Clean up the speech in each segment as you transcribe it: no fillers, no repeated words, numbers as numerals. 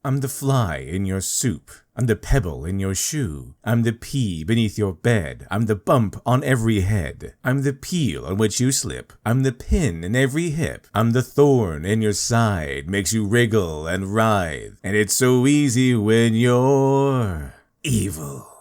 I'm the fly in your soup. I'm the pebble in your shoe. I'm the pea beneath your bed. I'm the bump on every head. I'm the peel on which you slip. I'm the pin in every hip. I'm the thorn in your side, makes you wriggle and writhe. And it's so easy when you're evil.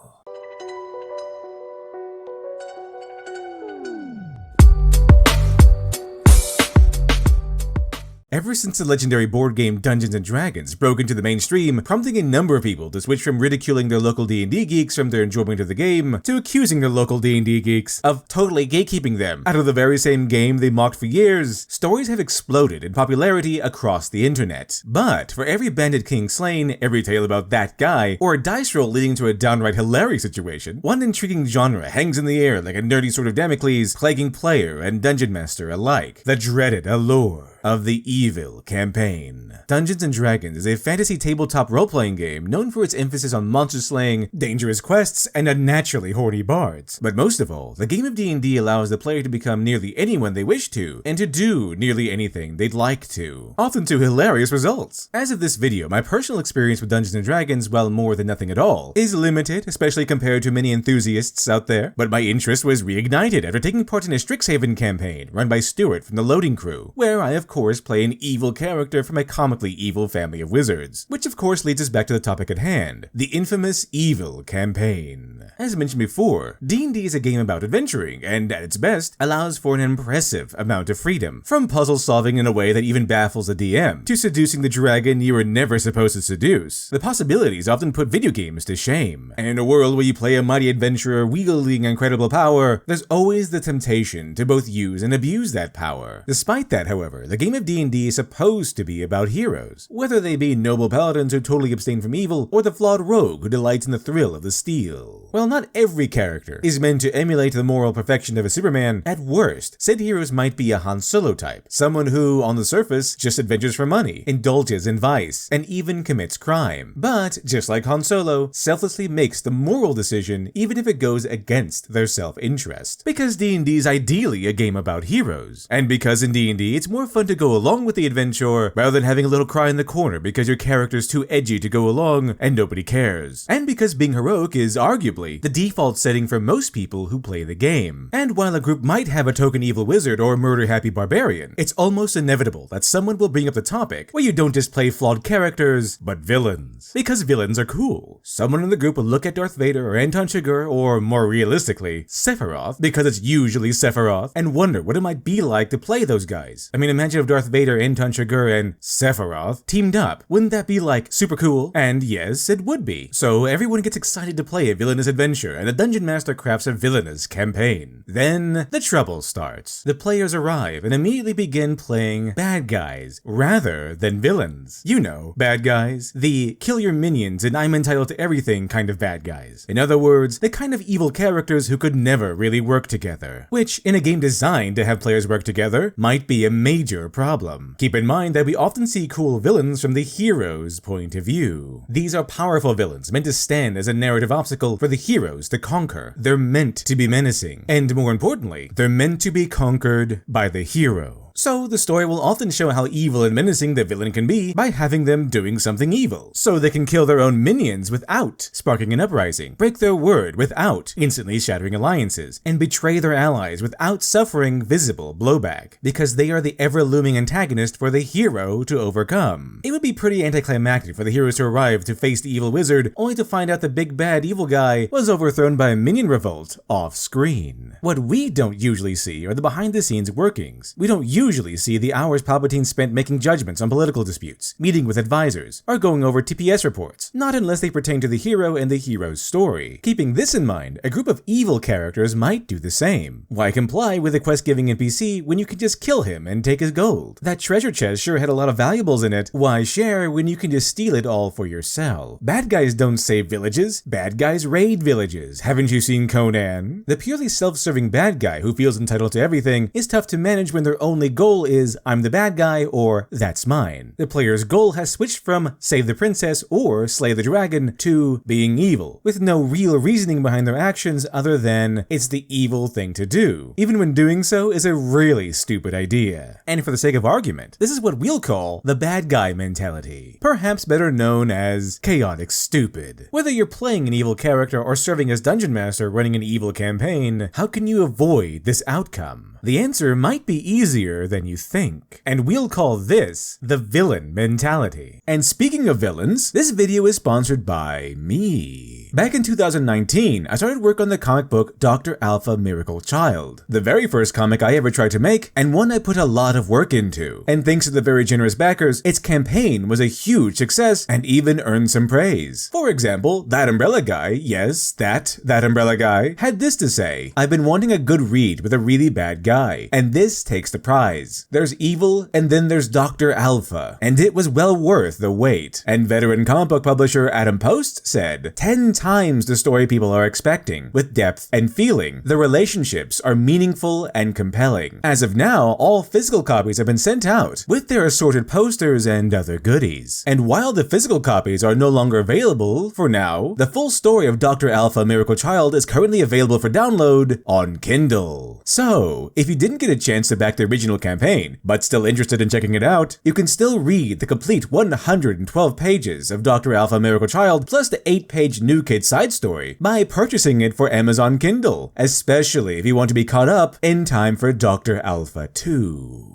Ever since the legendary board game Dungeons & Dragons broke into the mainstream, prompting a number of people to switch from ridiculing their local D&D geeks from their enjoyment of the game, to accusing their local D&D geeks of totally gatekeeping them out of the very same game they mocked for years, stories have exploded in popularity across the internet. But for every bandit king slain, every tale about that guy, or a dice roll leading to a downright hilarious situation, one intriguing genre hangs in the air like a nerdy sword of Damocles, plaguing player and dungeon master alike: the dreaded allure of the evil campaign. Dungeons & Dragons is a fantasy tabletop role-playing game known for its emphasis on monster slaying, dangerous quests, and unnaturally horny bards. But most of all, the game of D&D allows the player to become nearly anyone they wish to, and to do nearly anything they'd like to, often to hilarious results. As of this video, my personal experience with Dungeons & Dragons, while more than nothing at all, is limited, especially compared to many enthusiasts out there, but my interest was reignited after taking part in a Strixhaven campaign run by Stuart from the Loading Crew, where I of course play an evil character from a comically evil family of wizards, which of course leads us back to the topic at hand, the infamous evil campaign. As mentioned before, D&D is a game about adventuring, and at its best, allows for an impressive amount of freedom, from puzzle solving in a way that even baffles the DM, to seducing the dragon you were never supposed to seduce. The possibilities often put video games to shame, and in a world where you play a mighty adventurer wielding incredible power, there's always the temptation to both use and abuse that power. Despite that, however, the game of D&D is supposed to be about heroes, whether they be noble paladins who totally abstain from evil, or the flawed rogue who delights in the thrill of the steal. While not every character is meant to emulate the moral perfection of a Superman, at worst, said heroes might be a Han Solo type, someone who, on the surface, just adventures for money, indulges in vice, and even commits crime. But, just like Han Solo, selflessly makes the moral decision even if it goes against their self-interest. Because D&D is ideally a game about heroes, and because in D&D it's more fun to go along with the adventure rather than having a little cry in the corner because your character's too edgy to go along and nobody cares. And because being heroic is arguably the default setting for most people who play the game. And while a group might have a token evil wizard or murder-happy barbarian, it's almost inevitable that someone will bring up the topic where you don't just play flawed characters, but villains. Because villains are cool. Someone in the group will look at Darth Vader or Anton Chigurh, or more realistically, Sephiroth, because it's usually Sephiroth, and wonder what it might be like to play those guys. I mean, imagine if Darth Vader, Anton Chigurh, and Sephiroth teamed up. Wouldn't that be like super cool? And yes, it would be. So everyone gets excited to play a villainous adventure, and the Dungeon Master crafts a villainous campaign. Then the trouble starts. The players arrive and immediately begin playing bad guys rather than villains. You know, bad guys. The kill your minions and I'm entitled to everything kind of bad guys. In other words, the kind of evil characters who could never really work together. Which, in a game designed to have players work together, might be a major problem. Keep in mind that we often see cool villains from the hero's point of view. These are powerful villains meant to stand as a narrative obstacle for the heroes to conquer. They're meant to be menacing, and more importantly, they're meant to be conquered by the hero. So the story will often show how evil and menacing the villain can be by having them doing something evil, so they can kill their own minions without sparking an uprising, break their word without instantly shattering alliances, and betray their allies without suffering visible blowback, because they are the ever-looming antagonist for the hero to overcome. It would be pretty anticlimactic for the heroes to arrive to face the evil wizard, only to find out the big bad evil guy was overthrown by a minion revolt off-screen. What we don't usually see are the behind-the-scenes workings. We don't usually see the hours Palpatine spent making judgments on political disputes, meeting with advisors, or going over TPS reports, not unless they pertain to the hero and the hero's story. Keeping this in mind, a group of evil characters might do the same. Why comply with a quest-giving NPC when you can just kill him and take his gold? That treasure chest sure had a lot of valuables in it. Why share when you can just steal it all for yourself? Bad guys don't save villages. Bad guys raid villages. Haven't you seen Conan? The purely self-serving bad guy who feels entitled to everything is tough to manage when their only goal is I'm the bad guy or that's mine. The player's goal has switched from save the princess or slay the dragon to being evil, with no real reasoning behind their actions other than it's the evil thing to do, even when doing so is a really stupid idea. And for the sake of argument, this is what we'll call the bad guy mentality, perhaps better known as chaotic stupid. Whether you're playing an evil character or serving as dungeon master running an evil campaign, how can you avoid this outcome? The answer might be easier than you think, and we'll call this the villain mentality. And speaking of villains, this video is sponsored by me. Back in 2019, I started work on the comic book Dr. Alpha Miracle Child, the very first comic I ever tried to make, and one I put a lot of work into. And thanks to the very generous backers, its campaign was a huge success and even earned some praise. For example, that umbrella guy, yes, that umbrella guy, had this to say: I've been wanting a good read with a really bad guy, and this takes the prize. There's evil, and then there's Dr. Alpha, and it was well worth the wait. And veteran comic book publisher Adam Post said, 10 times the story people are expecting, with depth and feeling. The relationships are meaningful and compelling. As of now, all physical copies have been sent out, with their assorted posters and other goodies. And while the physical copies are no longer available, for now, the full story of Dr. Alpha Miracle Child is currently available for download on Kindle. So, if you didn't get a chance to back the original campaign, but still interested in checking it out, you can still read the complete 112 pages of Dr. Alpha Miracle Child plus the 8-page New Kid side story by purchasing it for Amazon Kindle, especially if you want to be caught up in time for Dr. Alpha 2.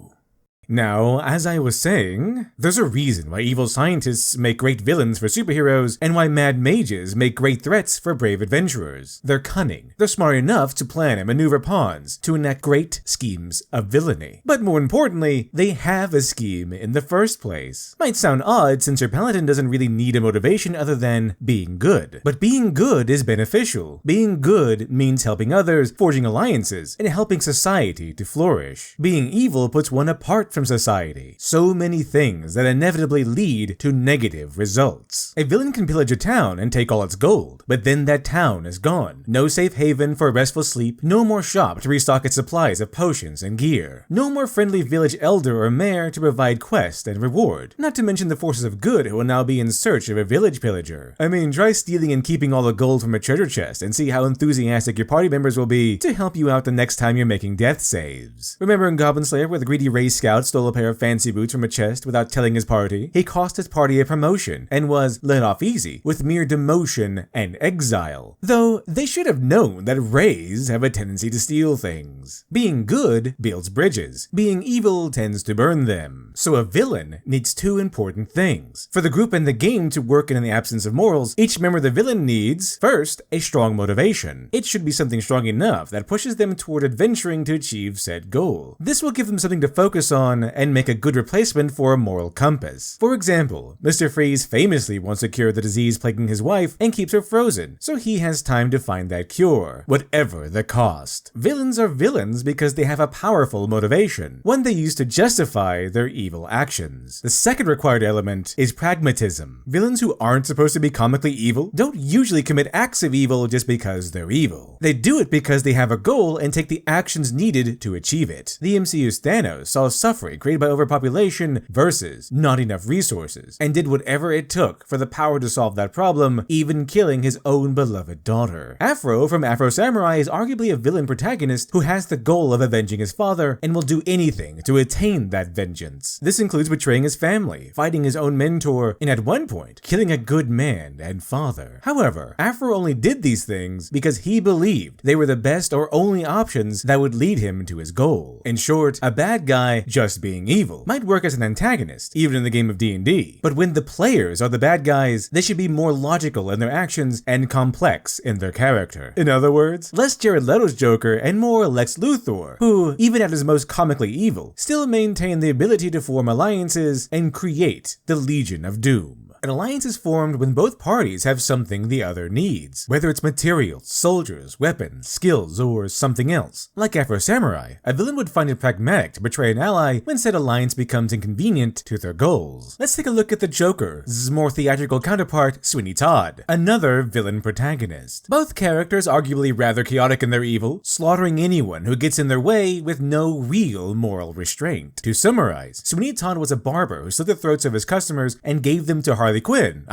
Now, as I was saying, there's a reason why evil scientists make great villains for superheroes and why mad mages make great threats for brave adventurers. They're cunning. They're smart enough to plan and maneuver pawns to enact great schemes of villainy. But more importantly, they have a scheme in the first place. Might sound odd since your paladin doesn't really need a motivation other than being good. But being good is beneficial. Being good means helping others, forging alliances, and helping society to flourish. Being evil puts one apart from society. So many things that inevitably lead to negative results. A villain can pillage a town and take all its gold, but then that town is gone. No safe haven for restful sleep, no more shop to restock its supplies of potions and gear, no more friendly village elder or mayor to provide quest and reward, not to mention the forces of good who will now be in search of a village pillager. I mean, try stealing and keeping all the gold from a treasure chest and see how enthusiastic your party members will be to help you out the next time you're making death saves. Remember in Goblin Slayer where the greedy Ray Scout stole a pair of fancy boots from a chest without telling his party? He cost his party a promotion and was let off easy with mere demotion and exile. Though they should have known that Rays have a tendency to steal things. Being good builds bridges. Being evil tends to burn them. So a villain needs two important things. For the group and the game to work in the absence of morals, each member of the villain needs, first, a strong motivation. It should be something strong enough that pushes them toward adventuring to achieve said goal. This will give them something to focus on and make a good replacement for a moral compass. For example, Mr. Freeze famously wants to cure the disease plaguing his wife and keeps her frozen, so he has time to find that cure, whatever the cost. Villains are villains because they have a powerful motivation, one they use to justify their evil actions. The second required element is pragmatism. Villains who aren't supposed to be comically evil don't usually commit acts of evil just because they're evil. They do it because they have a goal and take the actions needed to achieve it. The MCU's Thanos saw suffering created by overpopulation versus not enough resources, and did whatever it took for the power to solve that problem, even killing his own beloved daughter. Afro from Afro Samurai is arguably a villain protagonist who has the goal of avenging his father and will do anything to attain that vengeance. This includes betraying his family, fighting his own mentor, and at one point, killing a good man and father. However, Afro only did these things because he believed they were the best or only options that would lead him to his goal. In short, a bad guy just being evil might work as an antagonist, even in the game of D&D. But when the players are the bad guys, they should be more logical in their actions and complex in their character. In other words, less Jared Leto's Joker and more Lex Luthor, who, even at his most comically evil, still maintain the ability to form alliances and create the Legion of Doom. An alliance is formed when both parties have something the other needs, whether it's materials, soldiers, weapons, skills, or something else. Like Afro Samurai, a villain would find it pragmatic to betray an ally when said alliance becomes inconvenient to their goals. Let's take a look at the Joker's more theatrical counterpart, Sweeney Todd, another villain protagonist. Both characters arguably rather chaotic in their evil, slaughtering anyone who gets in their way with no real moral restraint. To summarize, Sweeney Todd was a barber who slit the throats of his customers and gave them to Harley Quinn,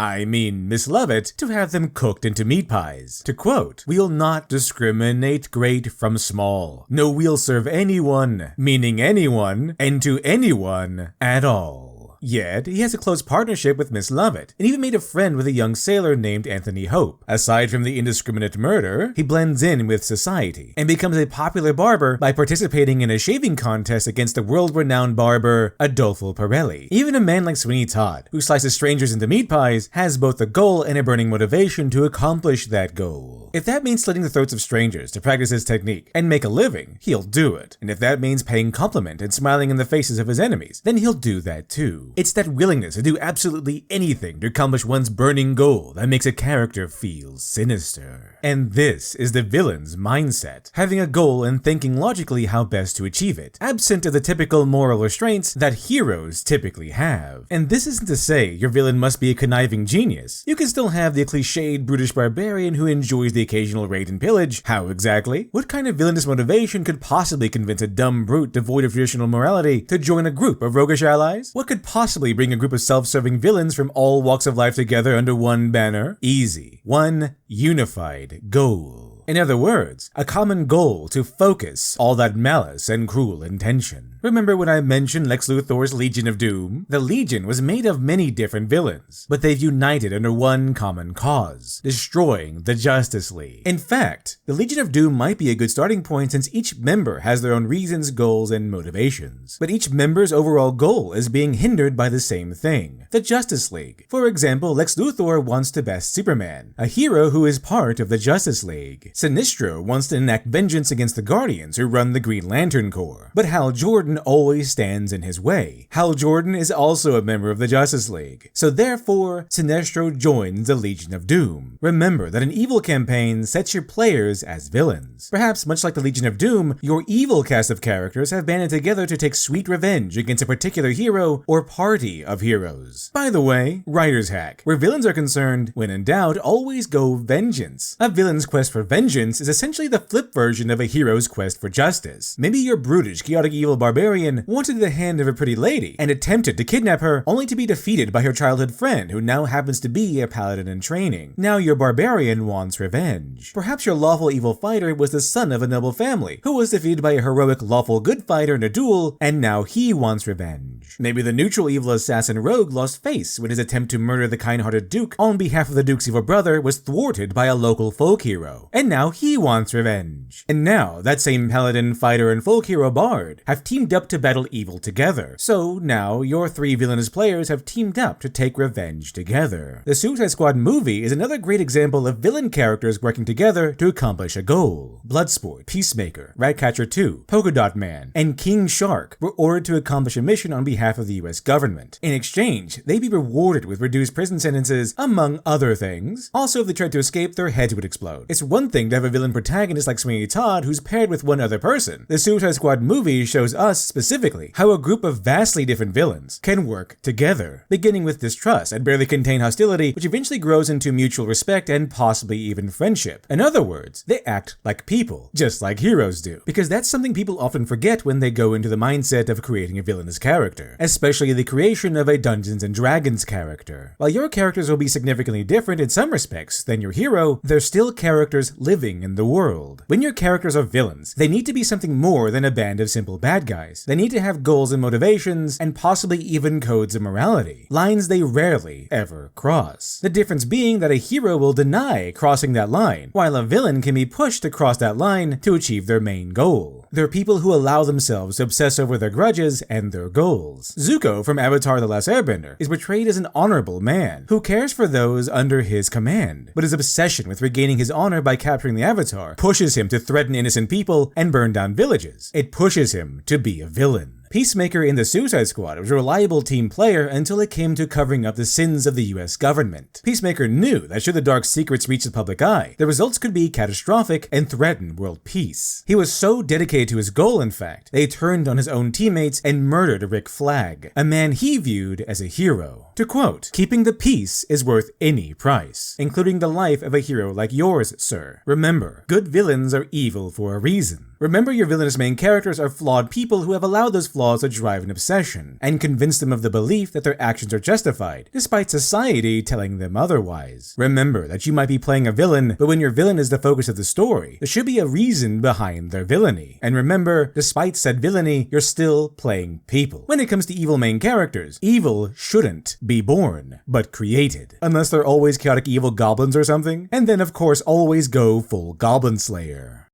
Miss Lovett, to have them cooked into meat pies. To quote, "We'll not discriminate great from small. No, we'll serve anyone, meaning anyone, and to anyone at all." Yet, he has a close partnership with Miss Lovett, and even made a friend with a young sailor named Anthony Hope. Aside from the indiscriminate murder, he blends in with society, and becomes a popular barber by participating in a shaving contest against the world-renowned barber, Adolfo Pirelli. Even a man like Sweeney Todd, who slices strangers into meat pies, has both a goal and a burning motivation to accomplish that goal. If that means slitting the throats of strangers to practice his technique and make a living, he'll do it. And if that means paying compliment and smiling in the faces of his enemies, then he'll do that too. It's that willingness to do absolutely anything to accomplish one's burning goal that makes a character feel sinister. And this is the villain's mindset, having a goal and thinking logically how best to achieve it, absent of the typical moral restraints that heroes typically have. And this isn't to say your villain must be a conniving genius. You can still have the cliched brutish barbarian who enjoys the occasional raid and pillage. How exactly? What kind of villainous motivation could possibly convince a dumb brute devoid of traditional morality to join a group of roguish allies? What could possibly bring a group of self-serving villains from all walks of life together under one banner? Easy. One unified goal. In other words, a common goal to focus all that malice and cruel intention. Remember when I mentioned Lex Luthor's Legion of Doom? The Legion was made of many different villains, but they've united under one common cause, destroying the Justice League. In fact, the Legion of Doom might be a good starting point since each member has their own reasons, goals, and motivations. But each member's overall goal is being hindered by the same thing, the Justice League. For example, Lex Luthor wants to best Superman, a hero who is part of the Justice League. Sinestro wants to enact vengeance against the Guardians who run the Green Lantern Corps, but Hal Jordan always stands in his way. Hal Jordan is also a member of the Justice League, so therefore, Sinestro joins the Legion of Doom. Remember that an evil campaign sets your players as villains. Perhaps much like the Legion of Doom, your evil cast of characters have banded together to take sweet revenge against a particular hero or party of heroes. By the way, writer's hack. Where villains are concerned, when in doubt, always go vengeance. A villain's quest for vengeance is essentially the flip version of a hero's quest for justice. Maybe your brutish, chaotic evil barbarian wanted the hand of a pretty lady and attempted to kidnap her, only to be defeated by her childhood friend who now happens to be a paladin in training. Now your barbarian wants revenge. Perhaps your lawful evil fighter was the son of a noble family who was defeated by a heroic lawful good fighter in a duel, and now he wants revenge. Maybe the neutral evil assassin rogue lost face when his attempt to murder the kind-hearted duke on behalf of the duke's evil brother was thwarted by a local folk hero, and now he wants revenge. And now that same paladin, fighter, and folk hero bard have teamed up to battle evil together. So now your three villainous players have teamed up to take revenge together. The Suicide Squad movie is another great example of villain characters working together to accomplish a goal. Bloodsport, Peacemaker, Ratcatcher 2, Polka Dot Man, and King Shark were ordered to accomplish a mission on behalf of the US government. In exchange, they'd be rewarded with reduced prison sentences, among other things. Also, if they tried to escape, their heads would explode. It's one thing to have a villain protagonist like Sweeney Todd who's paired with one other person. The Suicide Squad movie shows us, specifically, how a group of vastly different villains can work together, beginning with distrust and barely contained hostility, which eventually grows into mutual respect and possibly even friendship. In other words, they act like people, just like heroes do, because that's something people often forget when they go into the mindset of creating a villainous character, especially the creation of a Dungeons & Dragons character. While your characters will be significantly different in some respects than your hero, they're still characters living in the world. When your characters are villains, they need to be something more than a band of simple bad guys. They need to have goals and motivations, and possibly even codes of morality, lines they rarely ever cross. The difference being that a hero will deny crossing that line, while a villain can be pushed to cross that line to achieve their main goal. They're people who allow themselves to obsess over their grudges and their goals. Zuko from Avatar: The Last Airbender is portrayed as an honorable man who cares for those under his command, but his obsession with regaining his honor by capturing the Avatar pushes him to threaten innocent people and burn down villages. It pushes him to be a villain. Peacemaker in the Suicide Squad was a reliable team player until it came to covering up the sins of the US government. Peacemaker knew that should the dark secrets reach the public eye, the results could be catastrophic and threaten world peace. He was so dedicated to his goal, in fact, they turned on his own teammates and murdered Rick Flag, a man he viewed as a hero. To quote, "Keeping the peace is worth any price, including the life of a hero like yours, sir. Remember, good villains are evil for a reason. Remember, your villainous main characters are flawed people who have allowed those flaws to drive an obsession, and convince them of the belief that their actions are justified, despite society telling them otherwise. Remember that you might be playing a villain, but when your villain is the focus of the story, there should be a reason behind their villainy. And remember, despite said villainy, you're still playing people. When it comes to evil main characters, evil shouldn't be born, but created. Unless they're always chaotic evil goblins or something, and then of course always go full Goblin Slayer."